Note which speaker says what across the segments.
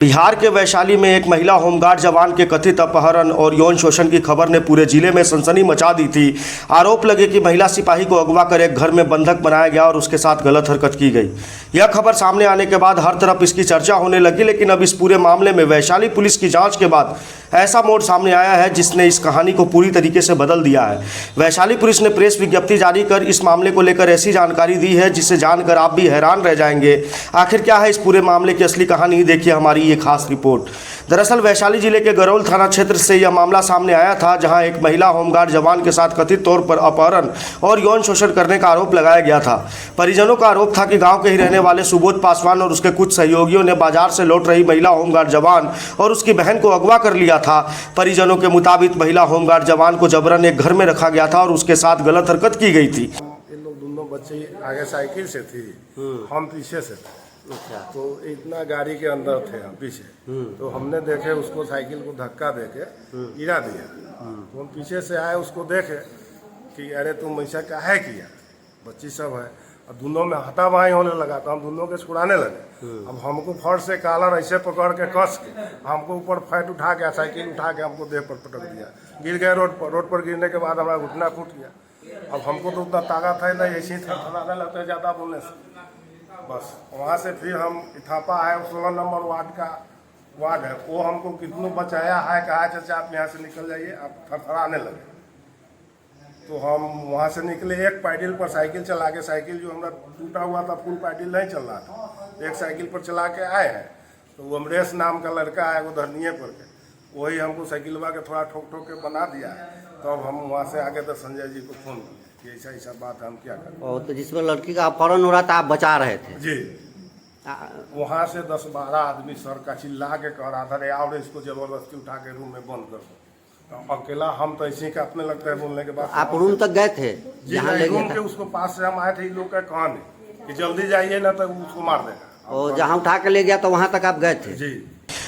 Speaker 1: बिहार के वैशाली में एक महिला होमगार्ड जवान के कथित अपहरण और यौन शोषण की खबर ने पूरे जिले में सनसनी मचा दी थी। आरोप लगे कि महिला सिपाही को अगवा कर एक घर में बंधक बनाया गया और उसके साथ गलत हरकत की गई। यह खबर सामने आने के बाद हर तरफ इसकी चर्चा होने लगी, लेकिन अब इस पूरे मामले में वैशाली पुलिस की जांच के बाद ऐसा मोड़ सामने आया है जिसने इस कहानी को पूरी तरीके से बदल दिया है। वैशाली पुलिस ने प्रेस विज्ञप्ति जारी कर इस मामले को लेकर ऐसी जानकारी दी है जिसे जानकर आप भी हैरान रह जाएंगे। आखिर क्या है इस पूरे मामले की असली कहानी, देखिए हमारी ये खास रिपोर्ट। दरअसल वैशाली जिले के गरौल थाना क्षेत्र से यह मामला सामने आया था, जहां एक महिला होमगार्ड जवान के साथ कथित तौर पर अपहरण और यौन शोषण करने का आरोप लगाया गया था। परिजनों का आरोप था कि गांव के ही रहने वाले सुबोध पासवान और उसके कुछ सहयोगियों ने बाजार से लौट रही महिला होमगार्ड जवान और उसकी बहन को अगवा कर लिया था। परिजनों के मुताबिक महिला होमगार्ड जवान को जबरन एक घर में रखा गया था और उसके साथ गलत हरकत की गई थी।
Speaker 2: इन लोग दोनों बच्चे आगे साइकिल से थी, हम पीछे से थे। अच्छा। तो इतना गाड़ी के अंदर थे हम पीछे, तो हमने देखे उसको साइकिल को धक्का देके गिरा दिया। तो हम पीछे से आए, उसको देखे कि अरे तुम ऐसा क्या है किया, बच्ची सब है। और दोनों में हाथापाई होने लगा, तो हम दोनों के छुड़ाने लगे। अब हमको फर्श से कॉलर ऐसे पकड़ के कस के हमको ऊपर फैट उठा के साइकिल उठा के हमको देह पर पटक दिया। गिर गए रोड पर गिरने के बाद हमारा घुटना फूट गया। अब हमको तो उतना ताकत है नहीं, ऐसे ही थरथराने लगता है ज़्यादा बोलने से। बस वहाँ से फिर हम इथापा है 16 नंबर वार्ड है, वो हमको कितनों बचाया है, कहा चाचा आप यहाँ से निकल जाइए, आप थरथराने लगे। तो हम वहाँ से निकले, एक पैडल पर साइकिल चला के, साइकिल जो हमारा टूटा हुआ था फुल पैडल नहीं चल रहा था, एक साइकिल पर चला के आए हैं। तो वो अमरेश नाम का लड़का है, वो धरनीय पर के, वही हमको साइकिलवा के थोड़ा ठोक ठोक के बना दिया है। तो अब हम वहाँ से आके तो संजय जी को फोन किया कि ऐसा ऐसा बात है, हम क्या करें।
Speaker 3: और तो जिसमें लड़की का अपहरण हो रहा था आप बचा रहे थे
Speaker 2: जी। वहाँ से 10-12 आदमी सर का चिल्ला के कह रहा था रे आओ इसको जबरदस्ती उठा के रूम में बंद कर दो। तो अकेला हम तो ऐसे ही काटने लगते हैं बोलने के बाद।
Speaker 3: आप रूम तक गए थे?
Speaker 2: जहाँ रूम के उसको पास से हम आए थे, लोग का कहानी कि जल्दी जाइए ना तो उसको मार देगा।
Speaker 3: और जहाँ उठा के ले गया तो वहाँ तक आप गए थे?
Speaker 2: जी।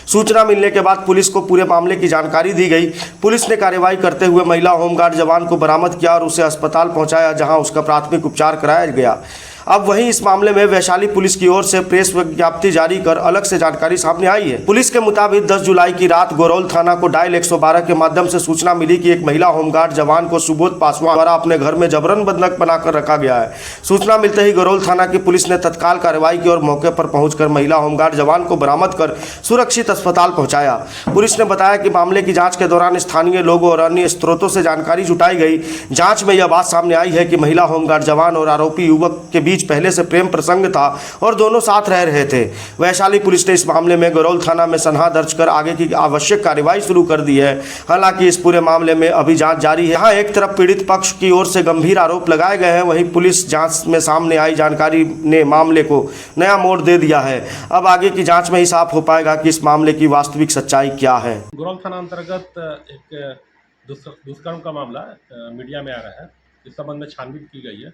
Speaker 1: सूचना मिलने के बाद पुलिस को पूरे मामले की जानकारी दी गई। पुलिस ने कार्रवाई करते हुए महिला होमगार्ड जवान को बरामद किया और उसे अस्पताल पहुंचाया, जहां उसका प्राथमिक उपचार कराया गया। अब वहीं इस मामले में वैशाली पुलिस की ओर से प्रेस विज्ञप्ति जारी कर अलग से जानकारी सामने आई है। पुलिस के मुताबिक 10 जुलाई की रात गरौल थाना को डायल 112 के माध्यम से सूचना मिली कि एक महिला होमगार्ड जवान को सुबोध पासवान द्वारा अपने घर में जबरन बंधक बनाकर रखा गया है। सूचना मिलते ही गरौल थाना की पुलिस ने तत्काल कार्रवाई की और मौके पर पहुंचकर महिला होमगार्ड जवान को बरामद कर सुरक्षित अस्पताल पहुंचाया। पुलिस ने बताया कि मामले की जांच के दौरान स्थानीय लोगों और अन्य स्रोतों से जानकारी जुटाई गई। जांच में यह बात सामने आई है कि महिला होमगार्ड जवान और आरोपी युवक के बीच पहले से प्रेम प्रसंग था और दोनों साथ रह रहे थे। वैशाली पुलिस ने इस मामले में गरौल थाना में सनहा दर्ज कर आगे की आवश्यक कार्रवाई शुरू कर दी है। हालांकि इस पूरे मामले में अभी जांच जारी है। यहाँ एक तरफ पीड़ित पक्ष की ओर से गंभीर आरोप लगाए गए हैं, वहीं पुलिस जांच में सामने आई जानकारी ने मामले को नया मोड़ दे दिया है। अब आगे की जांच में ही साफ हो पाएगा कि इस मामले की वास्तविक सच्चाई क्या है।
Speaker 4: गरौल थाना अंतर्गत एक दुष्कर्म का मामला मीडिया में आ रहा है। इस संबंध में छानबीन की गई है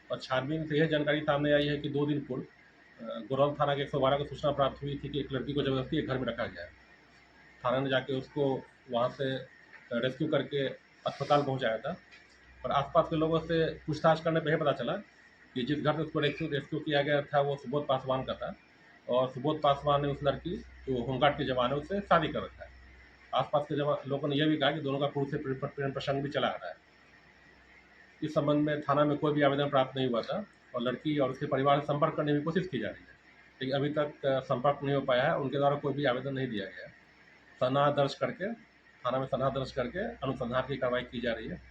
Speaker 4: और छानबीन से यह जानकारी सामने आई है कि 2 दिन पूर्व गरौल थाना के 112 को सूचना प्राप्त हुई थी कि एक लड़की को जबरदस्ती एक घर में रखा गया है। थाना ने जाके उसको वहाँ से रेस्क्यू करके अस्पताल पहुँचाया था और आसपास के लोगों से पूछताछ करने पर यह पता चला कि जिस घर से उसको रेस्क्यू किया गया था वो सुबोध पासवान का था और सुबोध पासवान ने उस लड़की जो होमगार्ड के जवान है उससे शादी कर रखा है। आसपास के लोगों ने यह भी कहा कि दोनों का पूर्व से प्रेम प्रसंग भी चला आ रहा है। इस संबंध में थाना में कोई भी आवेदन प्राप्त नहीं हुआ था और लड़की और उसके परिवार से संपर्क करने की कोशिश की जा रही है, लेकिन अभी तक संपर्क नहीं हो पाया है। उनके द्वारा कोई भी आवेदन नहीं दिया गया। थाना दर्ज करके थाना में सनहा दर्ज करके अनुसंधान की कार्रवाई की जा रही है।